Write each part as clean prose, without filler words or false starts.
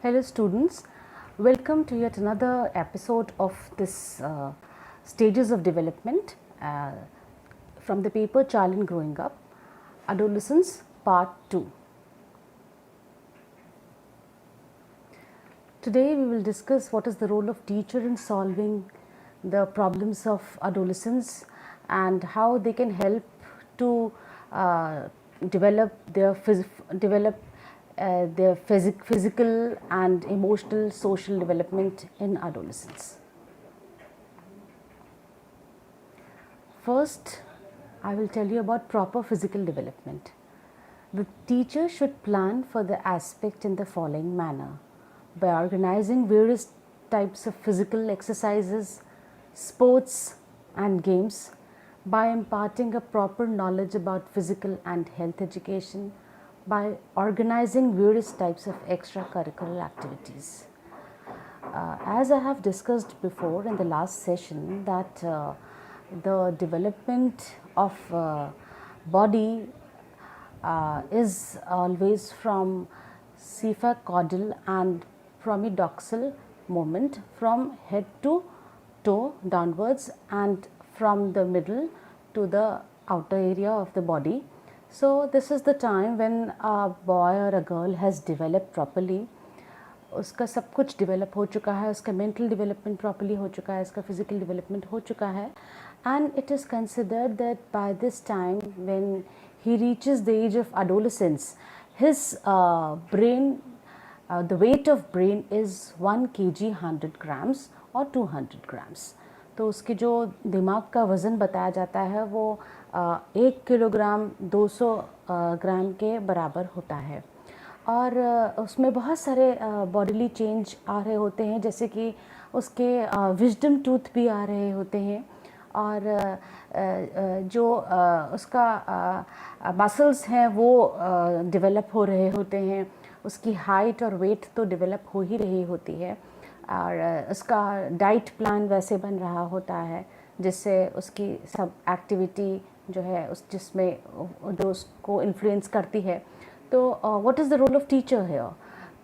Hello students, welcome to yet another episode of this Stages of Development from the paper Child in Growing Up, Adolescence Part 2. Today we will discuss what is the role of teacher in solving the problems of adolescents and how they can help to develop their physical and emotional social development in adolescence. First, I will tell you about proper physical development. The teacher should plan for the aspect in the following manner: by organizing various types of physical exercises, sports and games, by imparting a proper knowledge about physical and health education, by organizing various types of extracurricular activities. As I have discussed before in the last session, that the development of body is always from cephaloccaudal and promidoxal movement from head to toe downwards and from the middle to the outer area of the body. So this is the time when a boy or a girl has developed properly. उसका सब कुछ develop हो चुका है, उसका mental development properly हो चुका है, उसका फिजिकल डेवलपमेंट हो चुका है, and it is considered that by this time when he reaches the age of adolescence, his brain, the weight of brain is 1 kg 100 grams or 200 grams. तो उसके जो दिमाग का वज़न बताया जाता है वो 1 किलोग्राम 200 ग्राम के बराबर होता है, और उसमें बहुत सारे बॉडीली चेंज आ रहे होते हैं, जैसे कि उसके विजडम टूथ भी आ रहे होते हैं, और जो उसका मसल्स हैं वो डेवलप हो रहे होते हैं, उसकी हाइट और वेट तो डेवलप हो ही रही होती है, और उसका डाइट प्लान वैसे बन रहा होता है जिससे उसकी सब एक्टिविटी जो है उस जिसमें जो उसको इन्फ्लुएंस करती है. तो what is the role of teacher here?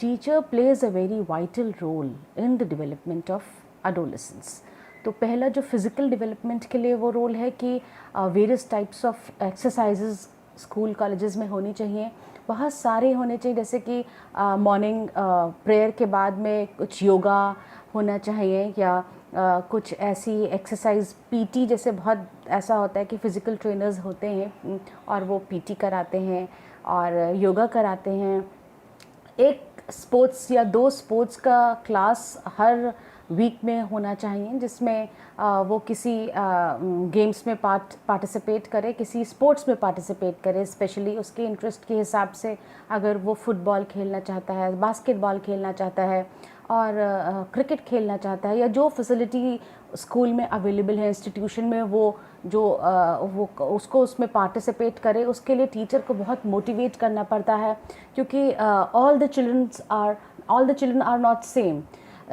Teacher plays a very vital role in the development of adolescence. तो पहला जो फिज़िकल डेवलपमेंट के लिए वो रोल है कि various types of exercises school colleges में होनी चाहिए, बहुत सारे होने चाहिए, जैसे कि मॉर्निंग प्रेयर के बाद में कुछ योगा होना चाहिए, या कुछ ऐसी एक्सरसाइज पीटी, जैसे बहुत ऐसा होता है कि फ़िज़िकल ट्रेनर्स होते हैं और वो पीटी कराते हैं और योगा कराते हैं. एक स्पोर्ट्स या 2 स्पोर्ट्स का क्लास हर वीक में होना चाहिए, जिसमें वो किसी गेम्स में पार्टिसिपेट करे, किसी स्पोर्ट्स में पार्टिसिपेट करे, स्पेशली उसके इंटरेस्ट के हिसाब से. अगर वो फुटबॉल खेलना चाहता है, बास्केटबॉल खेलना चाहता है और क्रिकेट खेलना चाहता है, या जो फैसिलिटी स्कूल में अवेलेबल है इंस्टीट्यूशन में, वो उसको उसमें पार्टिसिपेट करे. उसके लिए टीचर को बहुत मोटिवेट करना पड़ता है, क्योंकि all the children are not same.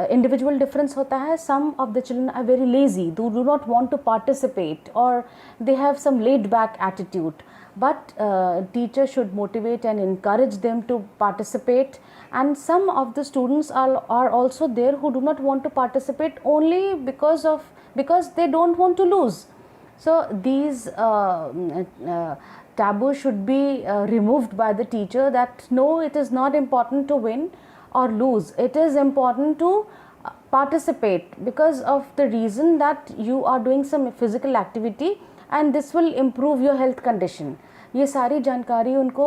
Individual difference होता है. Some of the children are very lazy, do not want to participate, और they have some laid back attitude, but teacher should motivate and encourage them to participate. And some of the students are also there who do not want to participate only because they don't want to lose. So these taboos should be removed by the teacher, that no, it is not important to win or lose, it is important to participate because of the reason that you are doing some physical activity and this will improve your health condition. ये सारी जानकारी उनको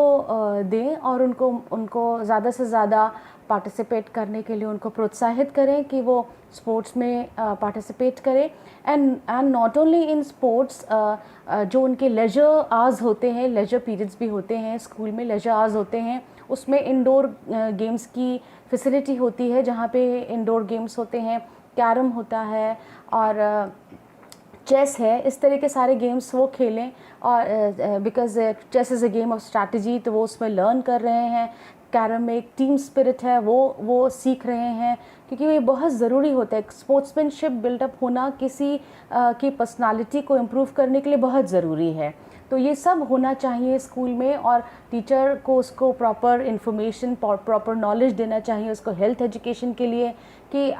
दें और उनको ज़्यादा से ज़्यादा पार्टिसिपेट करने के लिए उनको प्रोत्साहित करें कि वो स्पोर्ट्स में पार्टिसिपेट करें. And not only in sports, जो उनके लेजर आवर्स होते हैं, लेजर पीरियड्स भी होते हैं स्कूल में, लेजर आवर्स होते हैं, उसमें इंडोर गेम्स की फैसिलिटी होती है, जहाँ पे इंडोर गेम्स होते हैं, कैरम होता है और चेस है. इस तरह के सारे गेम्स वो खेलें, और because chess is a game of strategy, तो वो उसमें लर्न कर रहे हैं. कैरम में एक टीम स्पिरिट है, वो सीख रहे हैं, क्योंकि ये बहुत ज़रूरी होता है. स्पोर्ट्समैनशिप बिल्डअप होना किसी की पर्सनालिटी को इम्प्रूव करने के लिए बहुत ज़रूरी है. तो ये सब होना चाहिए स्कूल में, और टीचर को उसको प्रॉपर इन्फॉर्मेशन, प्रॉपर नॉलेज देना चाहिए उसको हेल्थ एजुकेशन के लिए कि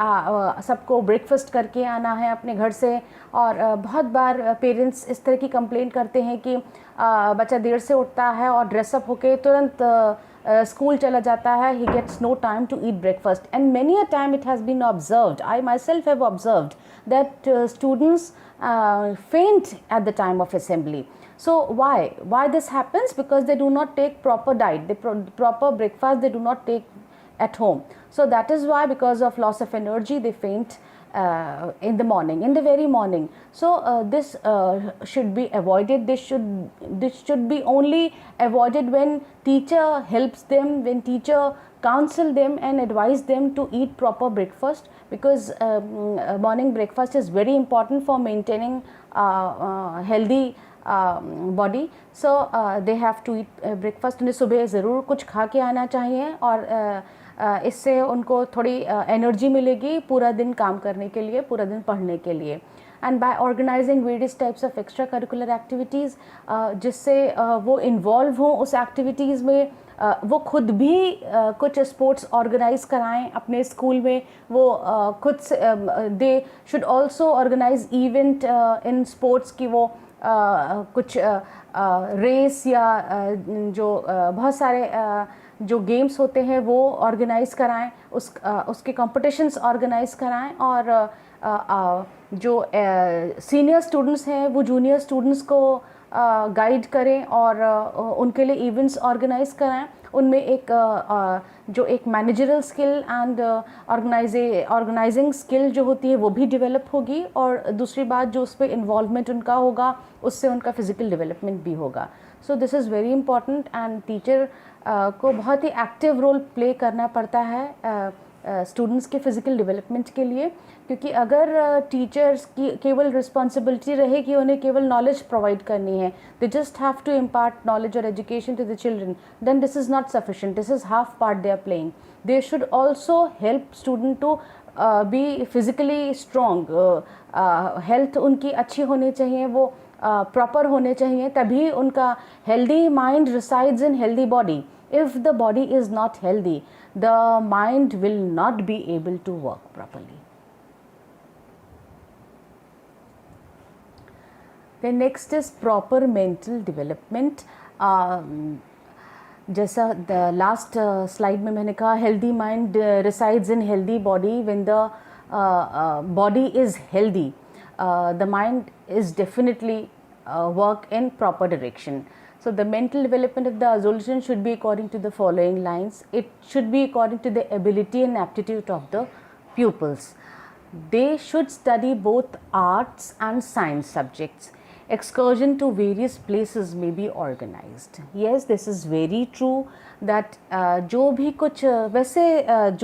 सबको ब्रेकफास्ट करके आना है अपने घर से। और बहुत बार पेरेंट्स इस तरह की कंप्लेंट करते हैं कि बच्चा देर से उठता है और ड्रेसअप होके तुरंत स्कूल चला जाता है, he gets no time to eat breakfast, and many a time it has been observed, I myself have observed that students faint at the time of assembly. So why this happens? Because they do not take proper diet, proper breakfast they do not take at home. So that is why, because of loss of energy, they faint in the morning, in the very morning. So this should be avoided. This should be only avoided when teacher helps them, when teacher counsel them and advise them to eat proper breakfast, because morning breakfast is very important for maintaining healthy body. So they have to eat breakfast. उन्हें सुबह ज़रूर कुछ खा के आना चाहिए, और इससे उनको थोड़ी एनर्जी मिलेगी पूरा दिन काम करने के लिए, पूरा दिन पढ़ने के लिए. And by organising various types of extra curricular activities, जिससे वो इन्वॉल्व हों उस एक्टिविटीज़ में, वो खुद भी कुछ स्पोर्ट्स ऑर्गेनाइज कराएं अपने स्कूल में. वो खुद से they should also organise event in sports की, वो कुछ रेस या जो बहुत सारे जो गेम्स होते हैं वो ऑर्गेनाइज कराएं, उसके कॉम्पिटिशन्स ऑर्गेनाइज कराएं. और जो सीनियर स्टूडेंट्स हैं वो जूनियर स्टूडेंट्स को गाइड करें और उनके लिए इवेंट्स ऑर्गेनाइज कराएं. उनमें एक जो एक managerial skill and organising skill जो होती है वो भी डेवलप होगी, और दूसरी बात जो उस पर इन्वॉल्वमेंट उनका होगा उससे उनका फिज़िकल डेवलपमेंट भी होगा. So this is very important, and teacher को बहुत ही एक्टिव रोल प्ले करना पड़ता है स्टूडेंट्स के फिज़िकल डेवलपमेंट के लिए. क्योंकि अगर टीचर्स की केवल रिस्पॉन्सिबिलिटी रहे कि उन्हें केवल नॉलेज प्रोवाइड करनी है, they just have to impart knowledge और education to the children, then this is not sufficient, this is half part they are playing. They should also help student to be physically strong. Health उनकी अच्छी होनी चाहिए, वो proper होने चाहिए, तभी उनका healthy mind resides in healthy body. If the body is not healthy, the mind will not be able to work properly. Then next is proper mental development. जैसा the last slide में मैंने कहा, healthy mind resides in healthy body. When the body is healthy, the mind is definitely work in proper direction. So the mental development of the adolescent should be according to the following lines. It should be according to the ability and aptitude of the pupils. They should study both arts and science subjects. Excursion to various places may be organized. Yes, this is very true that जो भी कुछ वैसे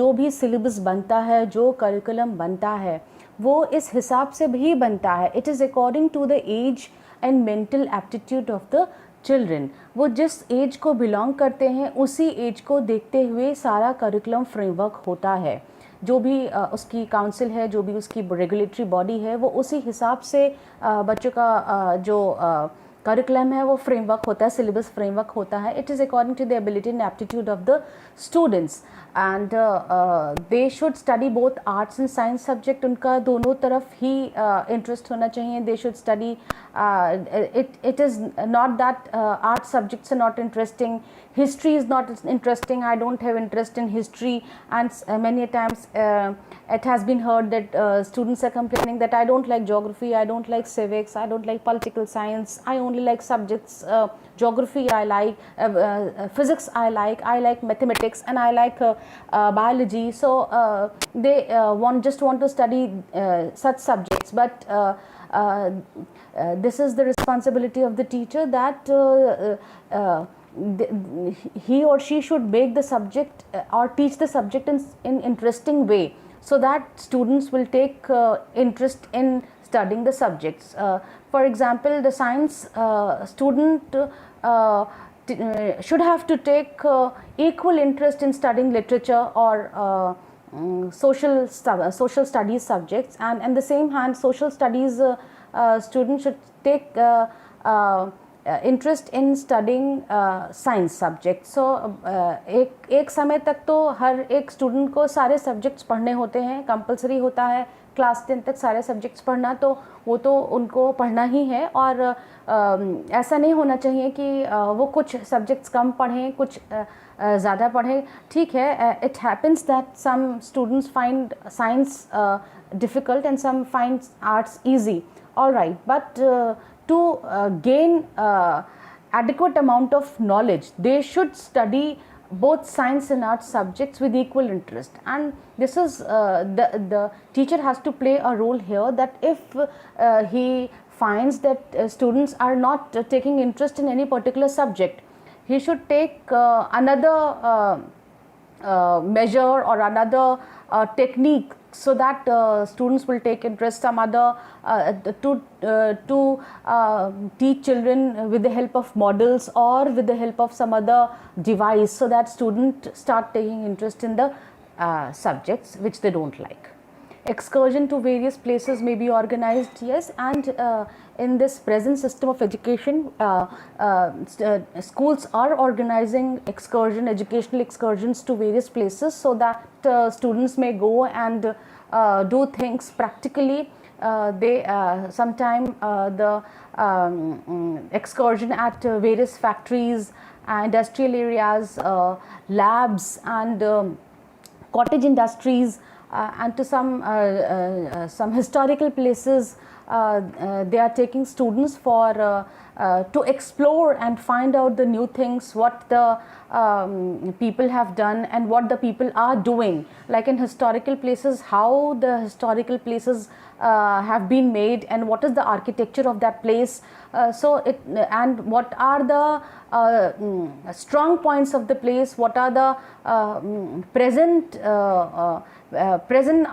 जो भी syllabus बनता है, जो curriculum बनता है, वो इस हिसाब से भी बनता है. It is according to the age and mental aptitude of the children. वो जिस एज को बिलोंग करते हैं उसी एज को देखते हुए सारा करिकुलम फ्रेमवर्क होता है. जो भी उसकी काउंसिल है, जो भी उसकी रेगुलेटरी बॉडी है, वो उसी हिसाब से बच्चों का जो करिकुलम है वो फ्रेमवर्क होता है, सिलेबस फ्रेमवर्क होता है. It is according to the ability and aptitude of the students, and they should study both arts and science subject. उनका दोनों तरफ ही इंटरेस्ट होना चाहिए. They should study, it is not that art subjects are not interesting, history is not interesting, I don't have interest in history, and many times it has been heard that students are complaining that I don't like geography, I don't like civics, I don't like political science, I only like subjects geography I like, physics I like mathematics, and I like biology. So they just want to study such subjects, but this is the responsibility of the teacher, that he or she should make the subject or teach the subject in interesting way, so that students will take interest in studying the subjects. For example, the science student should have to take equal interest in studying literature or social studies subjects, and in the same hand social studies students should take interest in studying science subject. So एक समय तक तो हर एक student को सारे subjects पढ़ने होते हैं, कंपलसरी होता है क्लास 10 तक सारे सब्जेक्ट्स पढ़ना, तो वो तो उनको पढ़ना ही है. और ऐसा नहीं होना चाहिए कि वो कुछ सब्जेक्ट्स कम पढ़ें, कुछ ज़्यादा पढ़ें. ठीक है, it happens that some students find science difficult and some find arts easy, all right, but to gain adequate amount of knowledge, they should study both science and arts subjects with equal interest. And this is the teacher has to play a role here, that if he finds that students are not taking interest in any particular subject, he should take another measure or another technique, so that students will take interest, some other to teach children with the help of models or with the help of some other device, so that students start taking interest in the subjects which they don't like. Excursion to various places may be organized, yes, and in this present system of education, schools are organizing educational excursions to various places, so that students may go and do things practically. They sometime the excursion at various factories, industrial areas, labs, and cottage industries, and to some historical places. They are taking students for to explore and find out the new things, what the people have done and what the people are doing. Like in historical places, how the historical places have been made, and what is the architecture of that place. And what are the strong points of the place, what are the present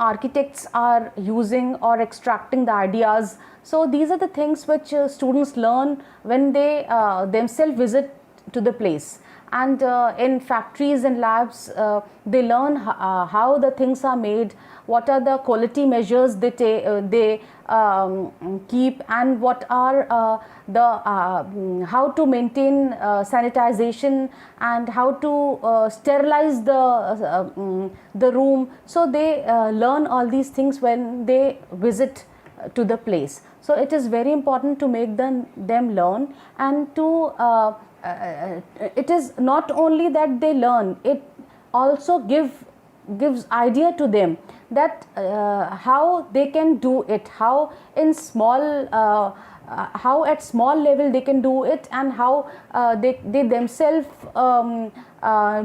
architects are using or extracting the ideas. So these are the things which students learn when they themselves visit to the place. And in factories and labs, they learn how the things are made, what are the quality measures they keep, and what are how to maintain sanitization, and how to sterilize the room. So they learn all these things when they visit to the place. So it is very important to make them learn, and to it is not only that they learn, it also gives idea to them that how they can do it, how in small how at small level they can do it, and how they themselves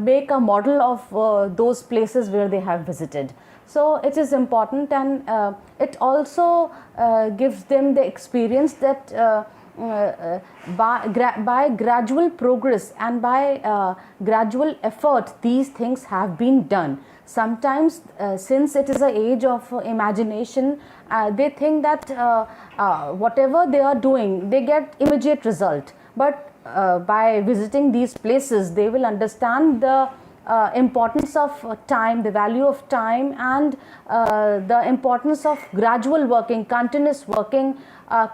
make a model of those places where they have visited. So it is important, and it also gives them the experience that by gradual progress and by gradual effort, these things have been done. Sometimes since it is an age of imagination, they think that whatever they are doing, they get immediate result. But by visiting these places, they will understand the importance of time, the value of time, and the importance of gradual working, continuous working,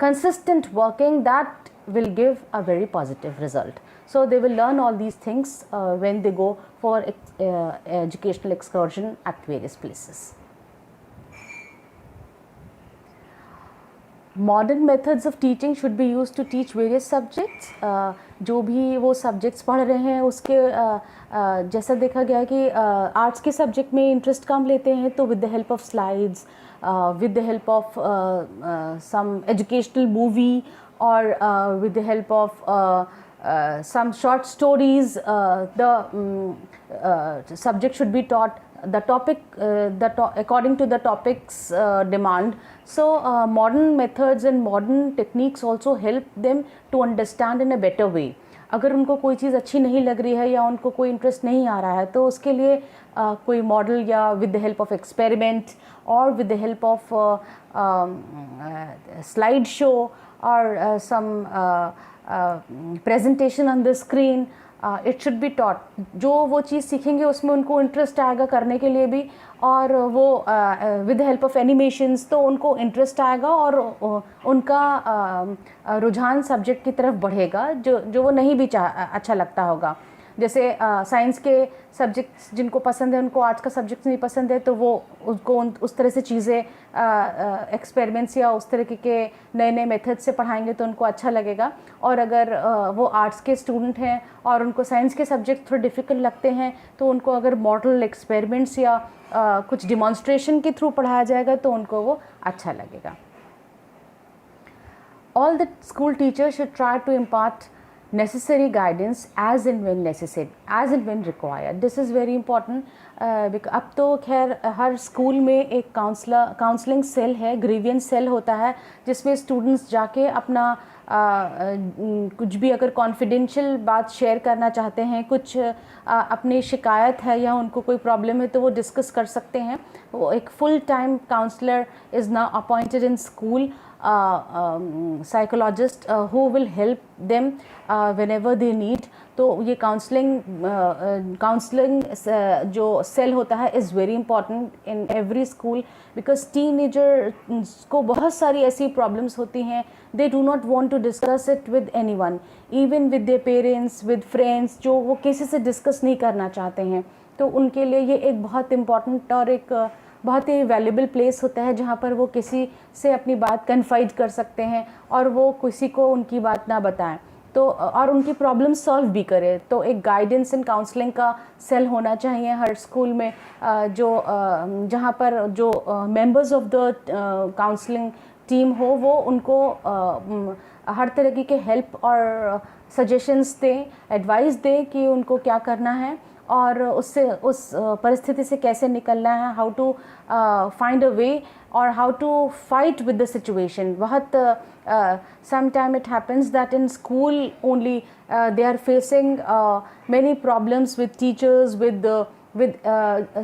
consistent working, that will give a very positive result. So they will learn all these things when they go for educational excursion at various places. Modern methods of teaching should be used to teach various subjects. जो भी वो subjects पढ़ रहे हैं उसके जैसा देखा गया कि आर्ट्स के सब्जेक्ट में इंटरेस्ट कम लेते हैं, तो with the help of slides, with the help of some educational movie, or with the help of some short stories, the subject should be taught, the topic according to the topic's demand. So modern methods and modern techniques also help them to understand in a better way. अगर उनको कोई चीज़ अच्छी नहीं लग रही है या उनको कोई इंटरेस्ट नहीं आ रहा है, तो उसके लिए कोई मॉडल या with the help of experiment और with the help of slide show or some presentation on the screen, it should be taught, जो वो चीज़ सीखेंगे उसमें उनको इंटरेस्ट आएगा करने के लिए भी, और वो विद हेल्प ऑफ एनिमेशंस तो उनको इंटरेस्ट आएगा और उनका रुझान सब्जेक्ट की तरफ बढ़ेगा जो वो नहीं भी अच्छा लगता होगा। जैसे साइंस के सब्जेक्ट्स जिनको पसंद है उनको आर्ट्स का सब्जेक्ट नहीं पसंद है, तो वो उसको उस तरह से चीज़ें एक्सपेरिमेंट्स या उस तरह के नए नए मेथड से पढ़ाएंगे तो उनको अच्छा लगेगा। और अगर वो आर्ट्स के स्टूडेंट हैं और उनको साइंस के सब्जेक्ट थोड़े डिफ़िकल्ट लगते हैं तो उनको अगर मॉडल एक्सपेरिमेंट्स या कुछ डिमॉन्स्ट्रेशन के थ्रू पढ़ाया जाएगा तो उनको वो अच्छा लगेगा। All the school teachers should try to impart necessary guidance as and when necessary, as and when required. This is very important. अब तो खैर हर स्कूल में एक काउंसलिंग सेल है, ग्रीवियंस सेल होता है, जिसमें स्टूडेंट्स जाके अपना कुछ भी अगर कॉन्फिडेंशियल बात शेयर करना चाहते हैं, कुछ अपनी शिकायत है या उनको कोई प्रॉब्लम है तो वो डिस्कस कर सकते हैं। वो एक full time counsellor is now appointed in school, psychologist who will help them whenever they need. तो ये काउंसलिंग जो सेल होता है is very important in every school, because teenagers को बहुत सारी ऐसी प्रॉब्लम्स होती हैं, they do not want to discuss it with anyone, even with their parents, with friends, जो वो किसी से डिस्कस नहीं करना चाहते हैं। तो उनके लिए ये एक बहुत इम्पॉर्टेंट और एक बहुत ही वैल्यूबल प्लेस होता है जहाँ पर वो किसी से अपनी बात कन्फाइड कर सकते हैं और वो किसी को उनकी बात ना बताएं, तो और उनकी प्रॉब्लम सॉल्व भी करे। तो एक गाइडेंस एंड काउंसलिंग का सेल होना चाहिए हर स्कूल में, जो जहाँ पर जो members of the counselling team हो वो उनको हर तरह की हेल्प और सजेशंस दें, एडवाइस दें कि उनको क्या करना है और उससे उस परिस्थिति से कैसे निकलना है, how to find a way और how to fight with the situation. बहुत sometime it happens that in school only they are facing many problems with teachers, with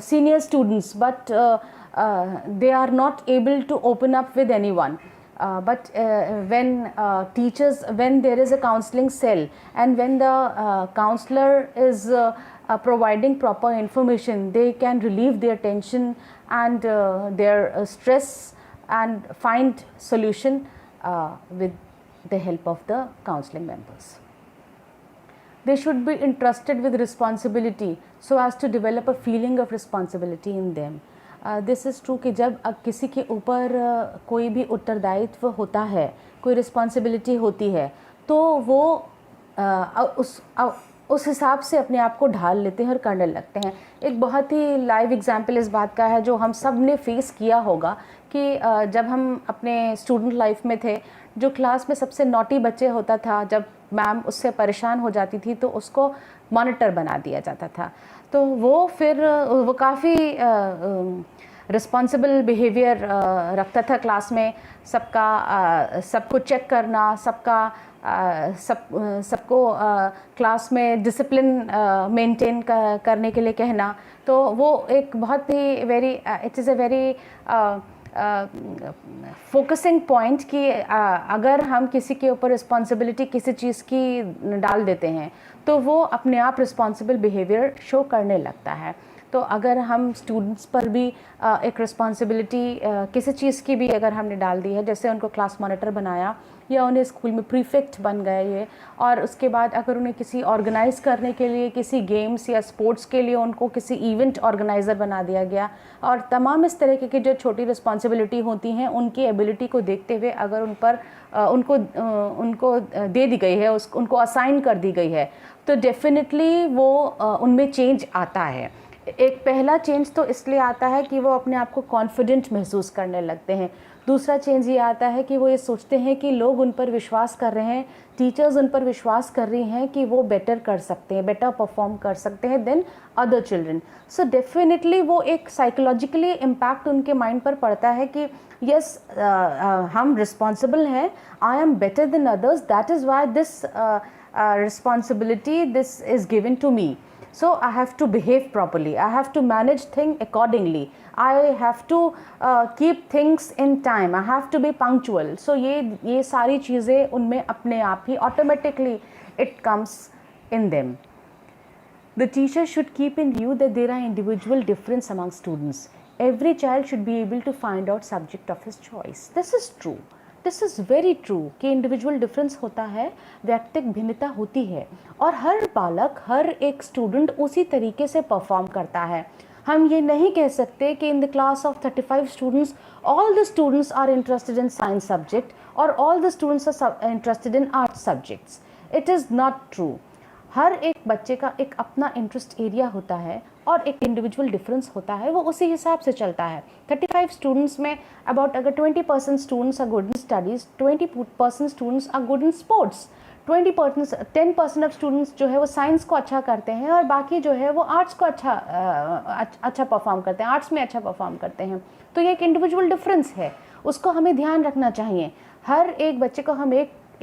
senior students, but they are not able to open up with anyone. But when teachers, when there is a counseling cell and when the counselor is providing proper information, they can relieve their tension and their stress and find solution with the help of the counseling members. They should be entrusted with responsibility so as to develop a feeling of responsibility in them. This is true कि जब किसी के ऊपर कोई भी उत्तरदायित्व होता है, कोई रिस्पॉन्सिबिलिटी होती है, तो वो उस हिसाब से अपने आप को ढाल लेते हैं और करने लगते हैं। एक बहुत ही लाइव एग्जाम्पल इस बात का है जो हम सब ने फेस किया होगा कि जब हम अपने स्टूडेंट लाइफ में थे, जो क्लास में सबसे नॉटी बच्चे होता था, जब मैम उससे परेशान हो जाती थी तो उसको मॉनिटर बना दिया जाता था। तो वो फिर वो काफ़ी रिस्पॉन्सिबल बिहेवियर रखता था क्लास में, सबको चेक करना, सबको क्लास में डिसिप्लिन मेंटेन करने के लिए कहना। तो वो एक बहुत ही it is a very focusing point कि अगर हम किसी के ऊपर रिस्पॉन्सिबिलिटी किसी चीज़ की डाल देते हैं तो वो अपने आप रिस्पॉन्सिबल बिहेवियर शो करने लगता है। तो अगर हम स्टूडेंट्स पर भी एक रिस्पॉन्सिबिलिटी किसी चीज़ की भी अगर हमने डाल दी है, जैसे उनको क्लास मॉनिटर बनाया या उन्हें स्कूल में प्रीफेक्ट बन गए ये, और उसके बाद अगर उन्हें किसी ऑर्गेनाइज़ करने के लिए किसी गेम्स या स्पोर्ट्स के लिए उनको किसी इवेंट ऑर्गेनाइज़र बना दिया गया, और तमाम इस तरह की जो छोटी रिस्पॉन्सिबिलिटी होती हैं उनकी एबिलिटी को देखते हुए अगर उन पर उनको दे दी गई है, उनको असाइन कर दी गई है, तो डेफिनेटली वो उनमें चेंज आता है। एक पहला चेंज तो इसलिए आता है कि वो अपने आप को कॉन्फिडेंट महसूस करने लगते हैं। दूसरा चेंज ये आता है कि वो ये सोचते हैं कि लोग उन पर विश्वास कर रहे हैं, टीचर्स उन पर विश्वास कर रही हैं कि वो बेटर कर सकते हैं, बेटर परफॉर्म कर सकते हैं then other children. So definitely वो एक साइकोलॉजिकली इम्पैक्ट उनके माइंड पर पड़ता है कि यस हम रिस्पॉन्सिबल हैं, I am better than others, that is why this responsibility this is given to me, so I have to behave properly, I have to manage things accordingly, I have to keep things in time, I have to be punctual. So ये सारी चीज़ें उनमें अपने आप ही automatically it comes in them. The teacher should keep in view that there are individual difference among students. Every child should be able to find out subject of his choice. This is true. This is very true कि individual difference होता है, व्यक्तिगत भिन्नता होती है और हर बालक, हर एक स्टूडेंट उसी तरीके से परफॉर्म करता है. हम ये नहीं कह सकते कि in the class of 35 students all the students are interested in science subject और all the students are interested in arts subjects. It is not true. हर एक बच्चे का एक अपना इंटरेस्ट एरिया होता है और एक इंडिविजुअल डिफरेंस होता है, वो उसी हिसाब से चलता है. 35 स्टूडेंट्स में अबाउट अगर 20% students are good in studies, 20% students are good in sports, 10% of students जो है वो साइंस को अच्छा करते हैं और बाकी जो है वो आर्ट्स को अच्छा परफॉर्म करते हैं, आर्ट्स में अच्छा परफॉर्म करते हैं. तो ये एक इंडिविजुअल डिफरेंस है, उसको हमें ध्यान रखना चाहिए. हर एक बच्चे को हम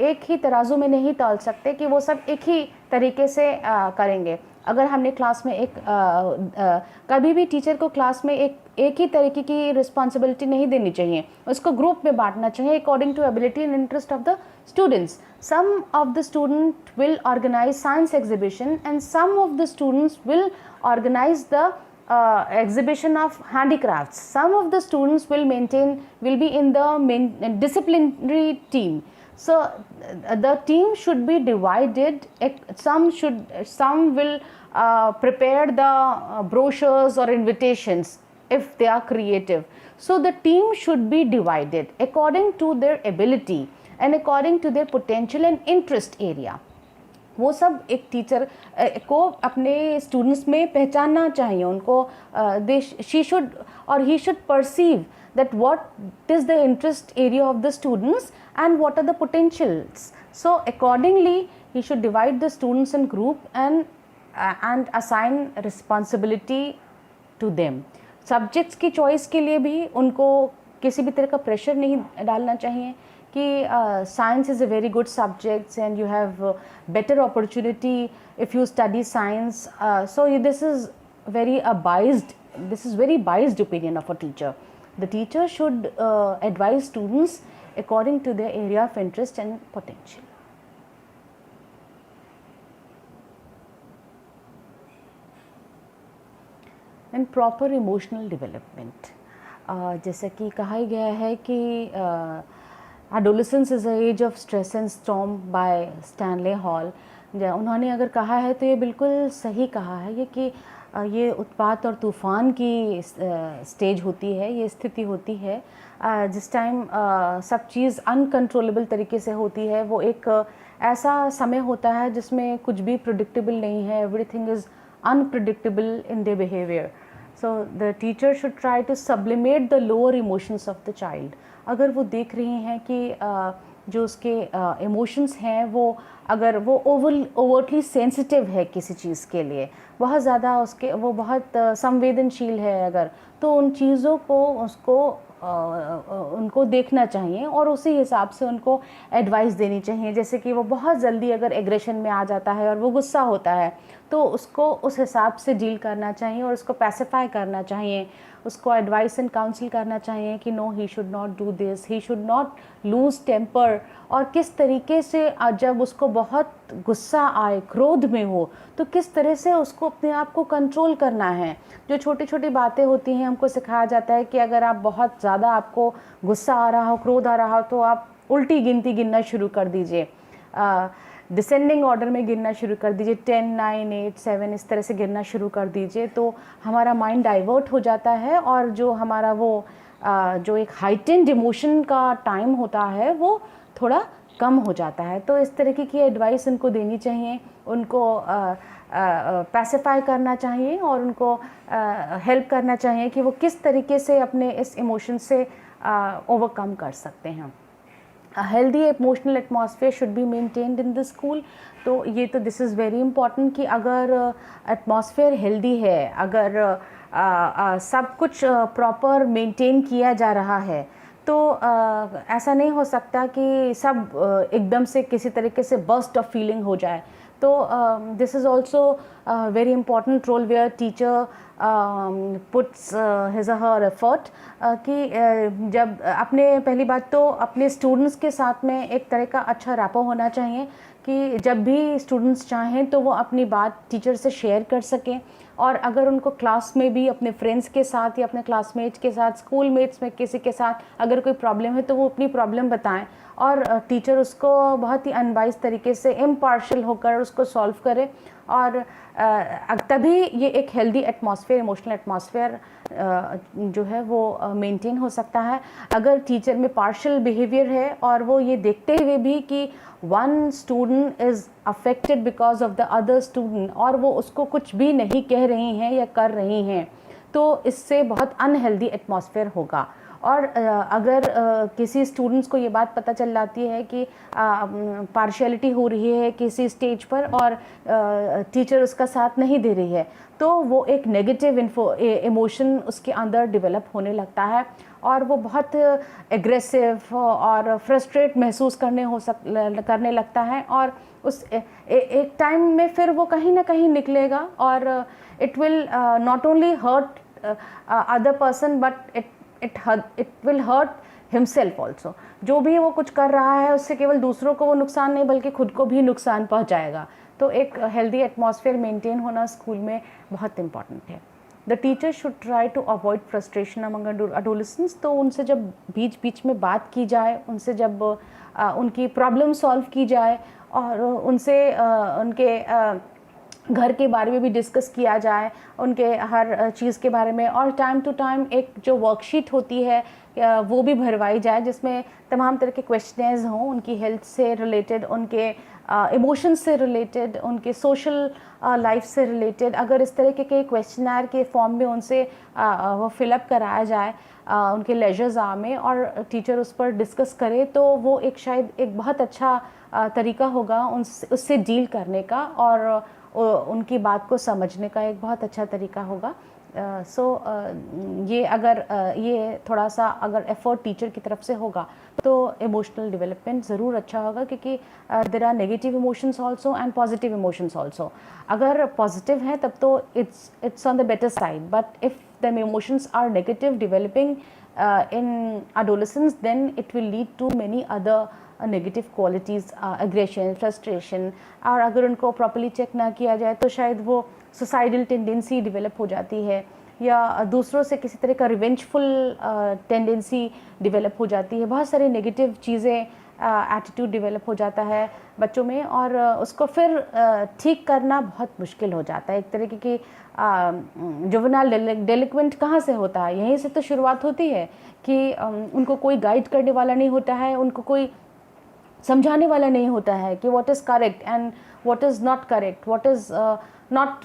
एक ही तराजू में नहीं तौल सकते कि वो सब एक ही तरीके से करेंगे. अगर हमने क्लास में कभी भी टीचर को क्लास में एक ही तरीके की रिस्पॉन्सिबिलिटी नहीं देनी चाहिए, उसको ग्रुप में बांटना चाहिए according to ability and interest of the students. Some of the student will organise science exhibition and some of the students will organise the exhibition of handicrafts. Some of the students will be in the disciplinary team. So the team should be divided. Some will prepare the brochures or invitations if they are creative. So the team should be divided according to their ability and according to their potential and interest area. वो सब एक teacher को अपने students में पहचानना चाहिए. उनको she should और he should perceive that what is the interest area of the students and what are the potentials. So accordingly he should divide the students in group and assign responsibility to them. Subjects की choice के लिए भी उनको किसी भी तरह का pressure नहीं डालना चाहिए कि science is a very good subject and you have better opportunity if you study science. So this is very biased opinion of a teacher. The teacher should advise students according to their area of interest and potential. And proper emotional development. जैसा कि कहा ही गया है कि adolescence is a age of stress and storm by Stanley Hall. उन्होंने अगर कहा है तो ये बिल्कुल सही कहा है ये कि ये उत्पात और तूफ़ान की स्टेज होती है, ये स्थिति होती है जिस टाइम सब चीज़ अनकंट्रोलेबल तरीके से होती है. वो एक ऐसा समय होता है जिसमें कुछ भी प्रिडिक्टेबल नहीं है. Everything is unpredictable in their behaviour. So the teacher should try to sublimate the lower emotions of the child. अगर वो देख रही हैं कि जो उसके इमोशंस हैं वो अगर वो ओवरटली सेंसिटिव है किसी चीज़ के लिए, बहुत ज़्यादा वो बहुत संवेदनशील है अगर, तो उन चीज़ों को उनको देखना चाहिए और उसी हिसाब से उनको एडवाइस देनी चाहिए. जैसे कि वो बहुत जल्दी अगर एग्रेशन में आ जाता है और वो गुस्सा होता है तो उसको उस हिसाब से डील करना चाहिए और उसको पैसिफाई करना चाहिए, उसको एडवाइस एंड काउंसिल करना चाहिए कि no he should not do this, he should not lose temper. और किस तरीके से जब उसको बहुत गुस्सा आए, क्रोध में हो, तो किस तरह से उसको अपने आप को कंट्रोल करना है. जो छोटी छोटी बातें होती हैं हमको सिखाया जाता है कि अगर आप बहुत ज़्यादा आपको गुस्सा आ रहा हो, क्रोध आ रहा हो, तो आप उल्टी गिनती गिनना शुरू कर दीजिए, डिसेंडिंग ऑर्डर में गिनना शुरू कर दीजिए, 10, 9, 8, 7 इस तरह से गिनना शुरू कर दीजिए. तो हमारा माइंड डाइवर्ट हो जाता है और जो हमारा वो जो एक हाइटेंड इमोशन का टाइम होता है वो थोड़ा कम हो जाता है. तो इस तरीके की एडवाइस उनको देनी चाहिए, उनको पैसिफाई करना चाहिए और उनको हेल्प करना चाहिए कि वो किस तरीके से अपने इस इमोशन से ओवरकम कर सकते हैं. A healthy emotional atmosphere should be maintained in the school. तो ये तो दिस इज़ वेरी इम्पॉर्टेंट कि अगर एटमॉस्फेयर हेल्दी है, अगर सब कुछ प्रॉपर मेंटेन किया जा रहा है, तो ऐसा नहीं हो सकता कि सब एकदम से किसी तरीके से बर्स्ट ऑफ फीलिंग हो जाए. तो this is also very important role where teacher puts his her effort कि जब अपने पहली बात तो अपने स्टूडेंट्स के साथ में एक तरह का अच्छा रैपो होना चाहिए कि जब भी स्टूडेंट्स चाहें तो वो अपनी बात टीचर से शेयर कर सकें, और अगर उनको क्लास में भी अपने फ्रेंड्स के साथ या अपने क्लासमेट्स के साथ, स्कूल मेट्स में किसी के साथ अगर कोई प्रॉब्लम है तो वो अपनी प्रॉब्लम बताएं और टीचर उसको बहुत ही अनबाइस तरीके से इम्पार्शियल होकर उसको सॉल्व करे, और तभी ये एक हेल्दी एटमॉस्फेयर, इमोशनल एटमॉस्फेयर जो है वो मेंटेन हो सकता है। अगर टीचर में पार्शियल बिहेवियर है और वो ये देखते हुए भी कि one student is affected because of the other student और वो उसको कुछ भी नहीं कह रही हैं या कर रही हैं, तो इससे बहुत अनहेल्दी एटमॉस्फेयर होगा। और अगर किसी स्टूडेंट्स को ये बात पता चल जाती है कि पार्शियलिटी हो रही है किसी स्टेज पर और टीचर उसका साथ नहीं दे रही है, तो वो एक नेगेटिव इमोशन उसके अंदर डेवलप होने लगता है और वो बहुत एग्रेसिव और फ्रस्ट्रेट महसूस करने लगता है, और उस एक टाइम में फिर वो कहीं ना कहीं निकलेगा और it will not only hurt other person but it will hurt himself also. जो भी वो कुछ कर रहा है उससे केवल दूसरों को वो नुकसान नहीं बल्कि खुद को भी नुकसान पहुंचाएगा। तो एक हेल्दी एटमॉस्फेयर मेंटेन होना स्कूल में बहुत इम्पॉर्टेंट है। The teacher should try to avoid frustration among adolescents. तो उनसे जब बीच बीच में बात की जाए, उनसे जब उनकी प्रॉब्लम सॉल्व की जाए और उनसे उनके घर के बारे में भी डिस्कस किया जाए, उनके हर चीज़ के बारे में, और टाइम टू टाइम एक जो वर्कशीट होती है वो भी भरवाई जाए जिसमें तमाम तरह के क्वेश्चनर्स हों उनकी हेल्थ से रिलेटेड, उनके इमोशंस से रिलेटेड, उनके सोशल लाइफ से रिलेटेड। अगर इस तरह के क्वेश्चनर के फॉर्म में उनसे वो फिलअप कराया जाए उनके लेजर्स आवर में और टीचर उस पर डिस्कस करे, तो वो एक शायद एक बहुत अच्छा तरीका होगा उससे डील करने का और उनकी बात को समझने का एक बहुत अच्छा तरीका होगा। ये अगर ये थोड़ा सा अगर एफर्ट टीचर की तरफ से होगा तो इमोशनल डेवलपमेंट ज़रूर अच्छा होगा, क्योंकि there are negative emotions also and positive emotions also. अगर पॉजिटिव है तब तो it's on the better side, but if the emotions are negative developing in adolescence, then it will lead to many other negative qualities, aggression, frustration, और अगर उनको properly check ना किया जाए तो शायद वो सुसाइडल टेंडेंसी डेवलप हो जाती है या दूसरों से किसी तरह का रिवेंजफुल टेंडेंसी डेवलप हो जाती है। बहुत सारी नेगेटिव चीज़ें एटीट्यूड डेवलप हो जाता है बच्चों में और उसको फिर ठीक करना बहुत मुश्किल हो जाता है। एक तरीके की जुवेनाइल डेलिक्वेंट कहाँ से होता है? यहीं से तो शुरुआत होती है कि उनको कोई गाइड करने वाला नहीं होता है, उनको कोई समझाने वाला नहीं होता है कि what is correct and what is not correct, what is not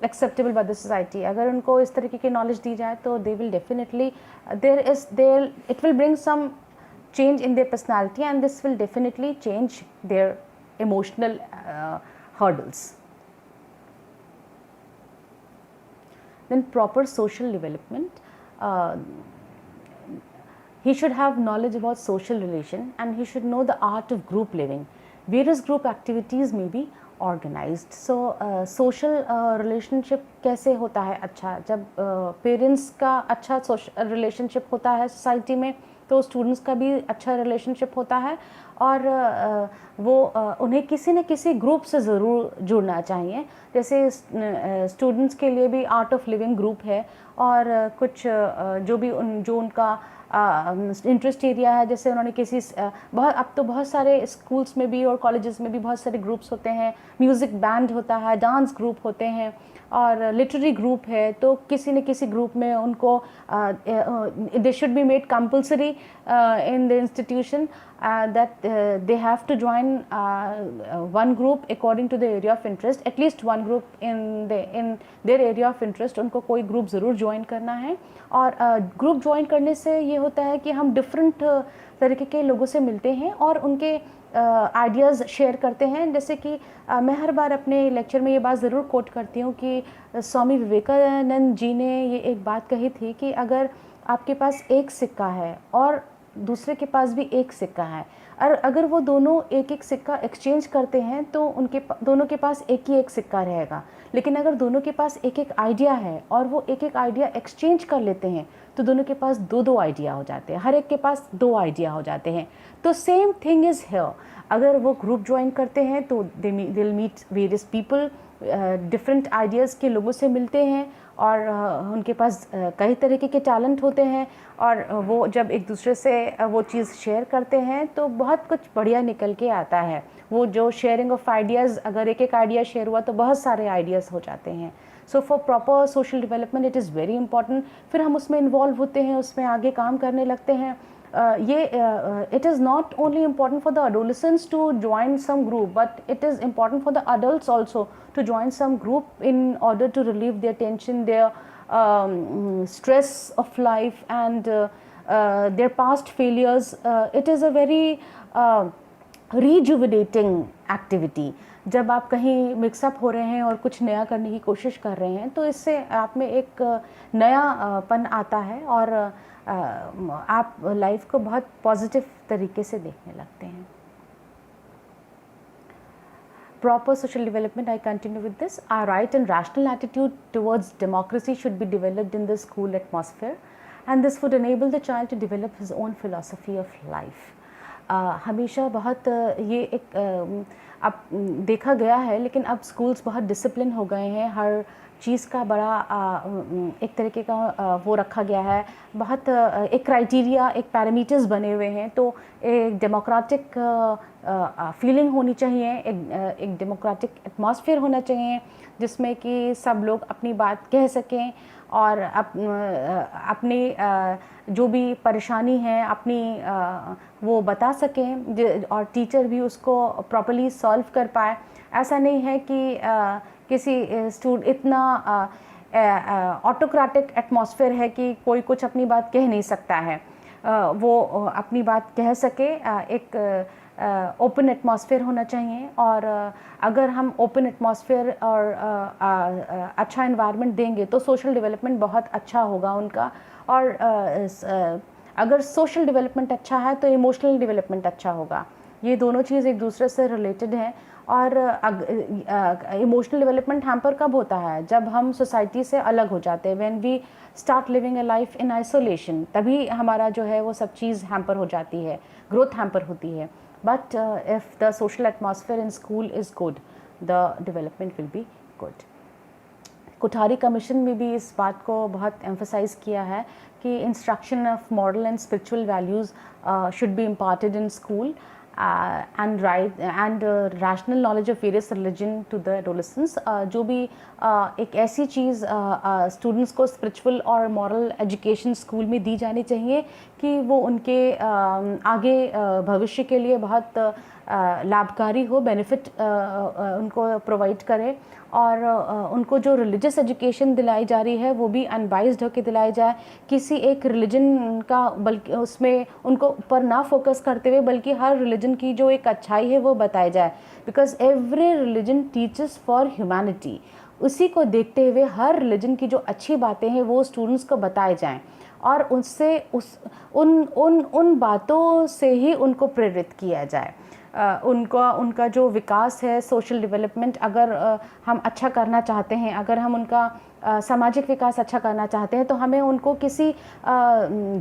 acceptable by the society. अगर उनको इस तरीके की नॉलेज दी जाए तो they will definitely it will bring some change in their personality, and this will definitely change their emotional hurdles. Then proper social development, he should have knowledge about social relation and he should know the art of group living. Various group activities may be organized. So social relationship कैसे होता है? अच्छा, जब parents का अच्छा relationship होता है society में तो स्टूडेंट्स का भी अच्छा रिलेशनशिप होता है और वो उन्हें किसी न किसी ग्रुप से ज़रूर जुड़ना चाहिए। जैसे स्टूडेंट्स के लिए भी आर्ट ऑफ लिविंग ग्रुप है और कुछ जो उनका इंटरेस्ट एरिया है, जैसे उन्होंने किसी अब तो बहुत सारे स्कूल्स में भी और कॉलेजेस में भी बहुत सारे ग्रुप्स होते हैं, म्यूज़िक बैंड होता है, डांस ग्रुप होते हैं और लिटरेरी ग्रुप है। तो किसी न किसी ग्रुप में उनको they should be made compulsory in the institution that they have to join one group according to the area of interest, at least one group in their area of interest। उनको कोई group ज़रूर join करना है और group join करने से ये होता है कि हम डिफरेंट तरीके के लोगों से मिलते हैं और उनके आइडियाज़ शेयर करते हैं। जैसे कि मैं हर बार अपने लेक्चर में ये बात ज़रूर कोट करती हूँ कि स्वामी विवेकानंद जी ने ये एक बात कही थी कि अगर आपके पास एक सिक्का है और दूसरे के पास भी एक सिक्का है और अगर वो दोनों एक एक सिक्का एक्सचेंज करते हैं तो उनके दोनों के पास एक ही एक सिक्का रहेगा। लेकिन अगर दोनों के पास एक एक आइडिया है और वो एक एक आइडिया एक्सचेंज कर लेते हैं तो दोनों के पास दो दो आइडिया हो जाते हैं, हर एक के पास दो आइडिया हो जाते हैं। तो सेम थिंग इज़ हियर, अगर वो ग्रुप ज्वाइन करते हैं तो they will meet various people, different ideas के लोगों से मिलते हैं और उनके पास कई तरीके के टैलेंट होते हैं और वो जब एक दूसरे से वो चीज़ शेयर करते हैं तो बहुत कुछ बढ़िया निकल के आता है। वो जो शेयरिंग ऑफ आइडियाज़, अगर एक एक आइडिया शेयर हुआ तो बहुत सारे आइडियाज़ हो जाते हैं। So for proper social development it is very important. फिर हम उसमें इन्वॉल्व होते हैं, उसमें आगे काम करने लगते हैं। It is not only important for the adolescents to join some group, but it is important for the adults also to join some group in order to relieve their tension, their stress of life and their past failures. It is a very rejuvenating activity. जब आप कहीं mix up हो रहे हैं और कुछ नया करने की कोशिश कर रहे हैं तो इससे आप में एक नयापन आता है और आप लाइफ को बहुत पॉजिटिव तरीके से देखने लगते हैं। Proper social development, I continue with this. Our right and rational attitude towards democracy should be developed in the school atmosphere, and this would enable the child to develop his own philosophy of life. हमेशा बहुत ये एक अब देखा गया है, लेकिन अब स्कूल्स बहुत डिसिप्लिन हो गए हैं, हर चीज़ का बड़ा एक तरीके का वो रखा गया है, बहुत एक क्राइटेरिया, एक पैरामीटर्स बने हुए हैं। तो एक डेमोक्रेटिक फीलिंग होनी चाहिए, एक डेमोक्रेटिक एटमॉस्फेयर होना चाहिए जिसमें कि सब लोग अपनी बात कह सकें और अपनी जो भी परेशानी है अपनी वो बता सकें और टीचर भी उसको प्रॉपर्ली सॉल्व कर पाए। ऐसा नहीं है कि किसी इतना ऑटोक्रेटिक एटमॉस्फेयर है कि कोई कुछ अपनी बात कह नहीं सकता है, वो अपनी बात कह सके। एक ओपन एटमॉस्फेयर होना चाहिए और अगर हम ओपन एटमॉस्फेयर और अच्छा एनवायरनमेंट देंगे तो सोशल डेवलपमेंट बहुत अच्छा होगा उनका। और अगर सोशल डेवलपमेंट अच्छा है तो इमोशनल डेवलपमेंट अच्छा होगा। ये दोनों चीज़ एक दूसरे से रिलेटेड हैं। और इमोशनल डेवलपमेंट हैम्पर कब होता है? जब हम सोसाइटी से अलग हो जाते हैं, when we start living a life in isolation, तभी हमारा जो है वो सब चीज़ हैम्पर हो जाती है, ग्रोथ हैम्पर होती है। But if the social atmosphere in school is good, the development will be good. Kothari commission में भी इस बात को बहुत एम्फसाइज़ किया है कि instruction of moral and spiritual values should be imparted in school and rational knowledge of various religion to the adolescents। जो भी एक ऐसी चीज़ स्टूडेंट्स को स्पिरिचुअल और मॉरल एजुकेशन स्कूल में दी जानी चाहिए कि वो उनके आगे भविष्य के लिए बहुत लाभकारी हो, बेनिफिट उनको प्रोवाइड करे। और उनको जो रिलीजियस एजुकेशन दिलाई जा रही है वो भी अनबाइज्ड होकर दिलाई जाए, किसी एक रिलीजन का बल्कि उसमें उनको ऊपर ना फोकस करते हुए, बल्कि हर रिलीजन की जो एक अच्छाई है वो बताई जाए। Because every religion teaches for humanity. उसी को देखते हुए हर रिलीजन की जो अच्छी बातें हैं वो स्टूडेंट्स को बताए जाएं और उससे उन बातों से ही उनको प्रेरित किया जाए। उनका जो विकास है, सोशल डेवलपमेंट अगर हम अच्छा करना चाहते हैं, अगर हम उनका सामाजिक विकास अच्छा करना चाहते हैं तो हमें उनको किसी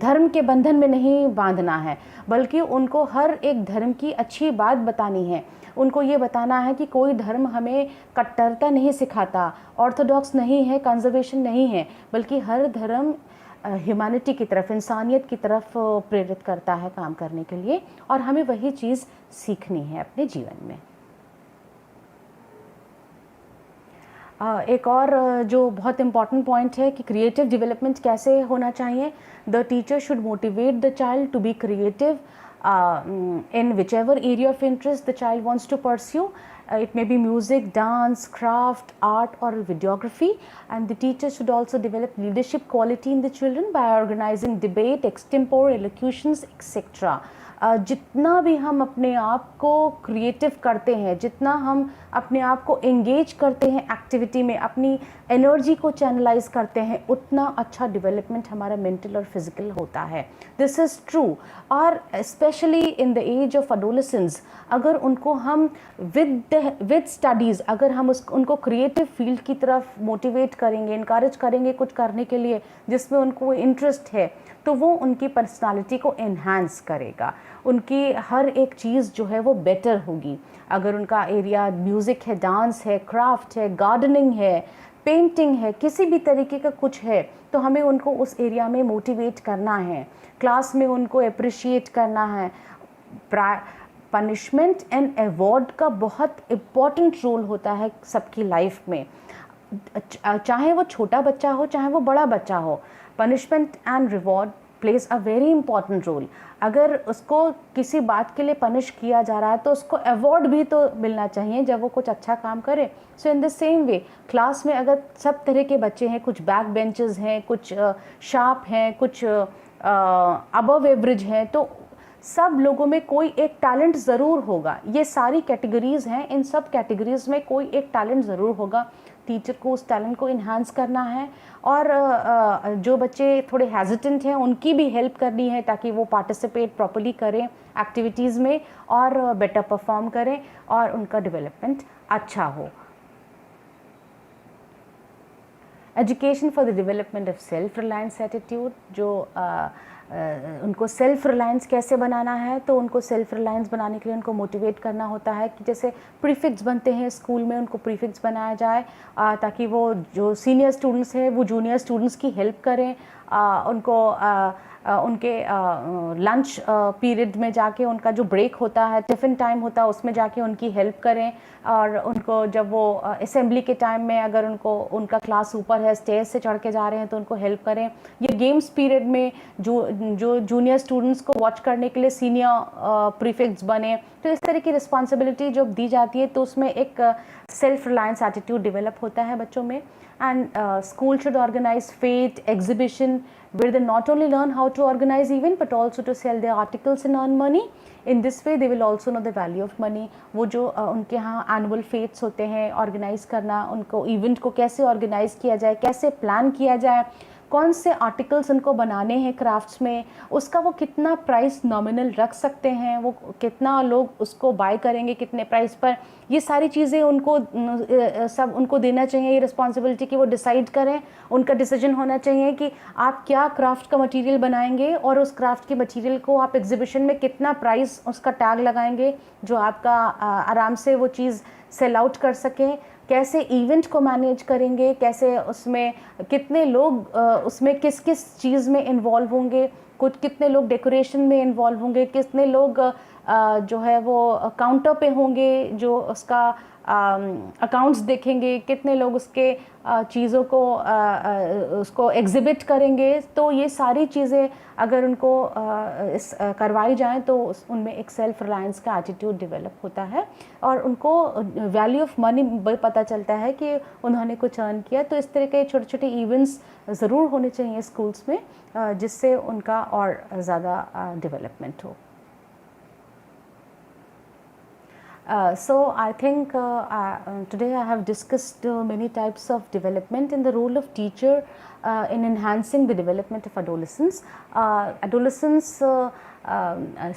धर्म के बंधन में नहीं बांधना है, बल्कि उनको हर एक धर्म की अच्छी बात बतानी है। उनको ये बताना है कि कोई धर्म हमें कट्टरता नहीं सिखाता, ऑर्थोडॉक्स नहीं है, कंजर्वेशन नहीं है, बल्कि हर धर्म ह्यूमैनिटी की तरफ, इंसानियत की तरफ प्रेरित करता है काम करने के लिए, और हमें वही चीज़ सीखनी है अपने जीवन में। एक और जो बहुत इम्पॉर्टेंट पॉइंट है कि क्रिएटिव डेवलपमेंट कैसे होना चाहिए। The teacher should motivate the child to be creative in whichever area of interest the child wants to pursue. It may be music, dance, craft, art or videography, and the teacher should also develop leadership quality in the children by organizing debate, extempore, elocutions, etc. जितना भी हम अपने आप को creative करते हैं, जितना हम अपने आप को एंगेज करते हैं एक्टिविटी में, अपनी एनर्जी को चैनलाइज करते हैं, उतना अच्छा डेवलपमेंट हमारा मेंटल और फिजिकल होता है। This is true. और specially in the age of adolescence, अगर उनको हम विद स्टडीज़ अगर हम उनको क्रिएटिव फील्ड की तरफ मोटिवेट करेंगे, इनकरेज करेंगे कुछ करने के लिए जिसमें उनको इंटरेस्ट है, तो वो उनकी पर्सनालिटी को एनहांस करेगा, उनकी हर एक चीज़ जो है वो बेटर होगी। अगर उनका एरिया म्यूज़िक है, डांस है, क्राफ्ट है, गार्डनिंग है, पेंटिंग है, किसी भी तरीके का कुछ है, तो हमें उनको उस एरिया में मोटिवेट करना है, क्लास में उनको अप्रिशिएट करना है। पनिशमेंट एंड अवॉर्ड का बहुत इम्पॉर्टेंट रोल होता है सबकी लाइफ में, चाहे वो छोटा बच्चा हो चाहे वो बड़ा बच्चा हो। Punishment and reward plays a very important role. अगर उसको किसी बात के लिए पनिश किया जा रहा है तो उसको अवॉर्ड भी तो मिलना चाहिए जब वो कुछ अच्छा काम करे। So in the same way class में अगर सब तरह के बच्चे हैं, कुछ बैक बेंचेस हैं, कुछ शार्प हैं, कुछ अबव एवरेज हैं, तो सब लोगों में कोई एक टैलेंट ज़रूर होगा। ये सारी कैटेगरीज़ हैं, इन सब कैटेगरीज़ में कोई एक टैलेंट ज़रूर होगा। टीचर को उस टैलेंट को इन्हांस करना है और जो बच्चे थोड़े हेजिटेंट हैं उनकी भी हेल्प करनी है ताकि वो पार्टिसिपेट प्रॉपर्ली करें एक्टिविटीज़ में और बेटर परफॉर्म करें और उनका डेवलपमेंट अच्छा हो। Education for the development of self reliance attitude, जो उनको सेल्फ रिलायंस कैसे बनाना है, तो उनको सेल्फ रिलायंस बनाने के लिए उनको मोटिवेट करना होता है कि जैसे प्रीफिक्स बनते हैं स्कूल में, उनको प्रीफिक्स बनाया जाए ताकि वो जो सीनियर स्टूडेंट्स हैं वो जूनियर स्टूडेंट्स की हेल्प करें, उनको उनके लंच पीरियड में जाके, उनका जो ब्रेक होता है, टिफ़िन टाइम होता है, उसमें जाके उनकी हेल्प करें। और उनको जब वो असेंबली के टाइम में अगर उनका क्लास ऊपर है, स्टेज से चढ़ के जा रहे हैं, तो उनको हेल्प करें। ये गेम्स पीरियड में जो जूनियर स्टूडेंट्स को वॉच करने के लिए सीनियर प्रीफिक्स बने, तो इस तरह की रिस्पॉन्सिबिलिटी जब दी जाती है तो उसमें एक सेल्फ रिलायंस एटीट्यूड डेवलप होता है बच्चों में। And school should organize fete, exhibition, where they not only learn how to organize event but also to sell their articles and earn money. In this way they will also know the value of money. वो जो उनके यहाँ annual fates होते हैं organise करना, उनको event को कैसे ऑर्गेनाइज किया जाए, कैसे प्लान किया जाए, कौन से आर्टिकल्स उनको बनाने हैं क्राफ्ट्स में, उसका वो कितना प्राइस नॉमिनल रख सकते हैं, वो कितना लोग उसको बाय करेंगे कितने प्राइस पर, ये सारी चीज़ें उनको सब उनको देना चाहिए ये रिस्पॉन्सिबिलिटी कि वो डिसाइड करें। उनका डिसीजन होना चाहिए कि आप क्या क्राफ्ट का मटेरियल बनाएंगे और उस क्राफ्ट के मटेरियल को आप एग्जीबिशन में कितना प्राइस उसका टैग लगाएंगे जो आपका आराम से वो चीज़ सेल आउट कर सकें। कैसे इवेंट को मैनेज करेंगे, कैसे उसमें कितने लोग उसमें किस किस चीज़ में इन्वॉल्व होंगे, कुछ कितने लोग डेकोरेशन में इन्वॉल्व होंगे, कितने लोग जो है वो काउंटर पे होंगे जो उसका अकाउंट्स देखेंगे, कितने लोग उसके चीज़ों को उसको एग्जिबिट करेंगे। तो ये सारी चीज़ें अगर उनको करवाई जाएं तो उनमें एक सेल्फ रिलायंस का एटीट्यूड डेवलप होता है और उनको वैल्यू ऑफ मनी पता चलता है कि उन्होंने कुछ अर्न किया। तो इस तरह के छोटे छोटे इवेंट्स ज़रूर होने चाहिए स्कूल्स में जिससे उनका और ज़्यादा डेवलपमेंट हो। So I think today I have discussed many types of development and the role of teacher in enhancing the development of adolescents.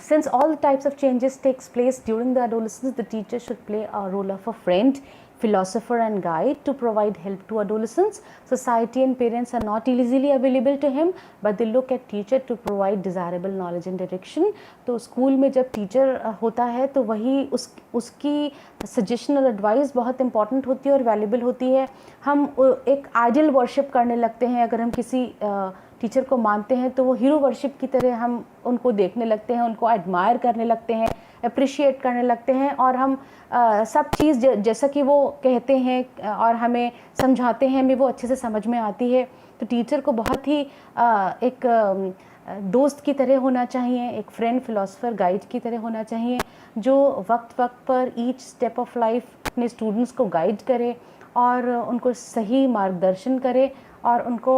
Since all the types of changes takes place during the adolescence, the teacher should play a role of a friend, philosopher and guide to provide help to adolescents. Society and parents are not easily available to him, but they look at teacher to provide desirable knowledge and direction. तो school में जब teacher होता है तो वही उसकी suggestion और advice बहुत इंपॉर्टेंट होती है और वैल्यूबल होती है। हम एक आइडल वर्शिप करने लगते हैं, अगर हम किसी टीचर को मानते हैं तो वो हीरो वर्शिप की तरह हम उनको देखने लगते हैं, उनको एडमायर करने लगते हैं, अप्रिशिएट करने लगते हैं और हम सब चीज़ जैसा कि वो कहते हैं और हमें समझाते हैं हमें वो अच्छे से समझ में आती है। तो टीचर को बहुत ही एक दोस्त की तरह होना चाहिए, एक फ्रेंड, फिलोसोफर, गाइड की तरह होना चाहिए जो वक्त वक्त पर ईच स्टेप ऑफ लाइफ अपने स्टूडेंट्स को गाइड करे और उनको सही मार्गदर्शन करे और उनको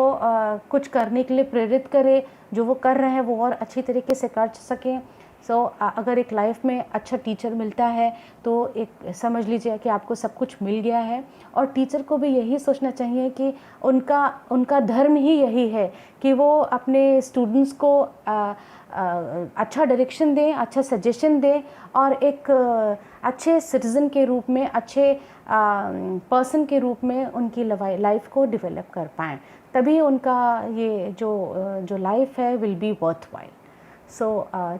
कुछ करने के लिए प्रेरित करे, जो वो कर रहे हैं वो और अच्छी तरीके से कर सकें। सो अगर एक लाइफ में अच्छा टीचर मिलता है तो एक समझ लीजिए कि आपको सब कुछ मिल गया है। और टीचर को भी यही सोचना चाहिए कि उनका धर्म ही यही है कि वो अपने स्टूडेंट्स को अच्छा डायरेक्शन दें, अच्छा सजेशन दें और एक अच्छे सिटीज़न के रूप में, अच्छे पर्सन के रूप में उनकी लाइफ को डेवलप कर पाएँ। तभी उनका ये जो लाइफ है will be worth while. So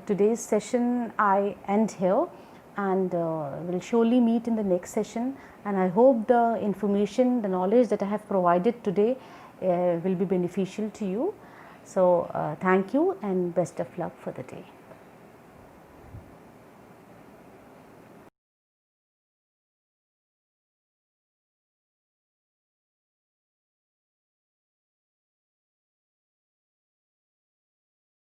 today's session I end here, and we'll surely meet in the next session, and I hope the information, the knowledge that I have provided today will be beneficial to you. So thank you and best of luck for the day.